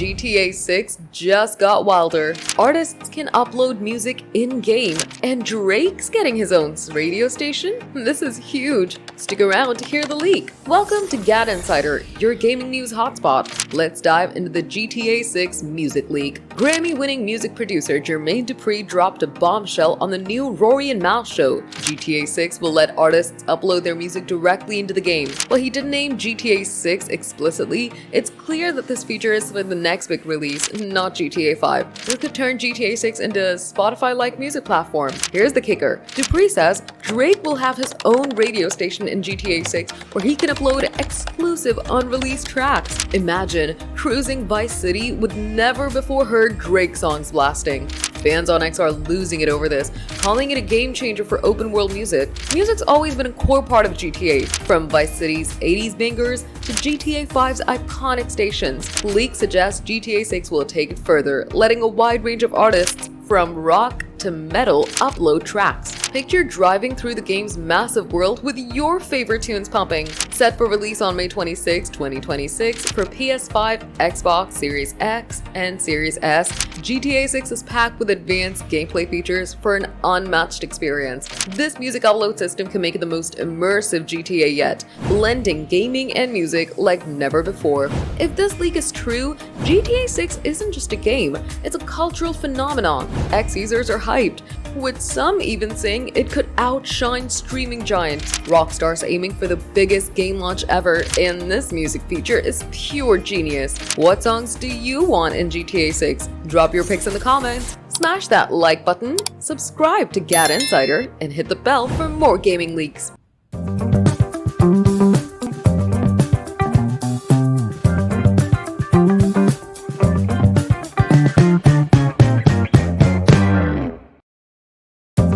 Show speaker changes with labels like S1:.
S1: GTA 6 just got wilder. Artists can upload music in-game, and Drake's getting his own radio station? This is huge. Stick around to hear the leak. Welcome to GadInsider, your gaming news hotspot. Let's dive into the GTA 6 music leak. Grammy-winning music producer Jermaine Dupri dropped a bombshell on the new Rory and Mal show. GTA 6 will let artists upload their music directly into the game. While he didn't name GTA 6 explicitly, it's clear that this feature is for the next big release, not GTA 5. This could turn GTA 6 into a Spotify-like music platform. Here's the kicker. Dupri says Drake will have his own radio station in GTA 6 where he can upload exclusive unreleased tracks. Imagine cruising Vice City with never before heard Drake songs blasting. Fans on X are losing it over this, calling it a game changer for open world music. Music's always been a core part of GTA, from Vice City's 80s bangers to GTA 5's iconic stations. Leaks suggest GTA 6 will take it further, letting a wide range of artists from rock to metal upload tracks. Picture driving through the game's massive world with your favorite tunes pumping. Set for release on May 26, 2026 for PS5, Xbox Series X, and Series S, GTA 6 is packed with advanced gameplay features for an unmatched experience. This music upload system can make it the most immersive GTA yet, blending gaming and music like never before. If this leak is true, GTA 6 isn't just a game, it's a cultural phenomenon. X users are hyped, with some even saying it could outshine streaming giants. Rockstar's aiming for the biggest game launch ever, and this music feature is pure genius. What songs do you want in GTA 6? Drop your picks in the comments. Smash that like button, subscribe to GadInsider, and hit the bell for more gaming leaks.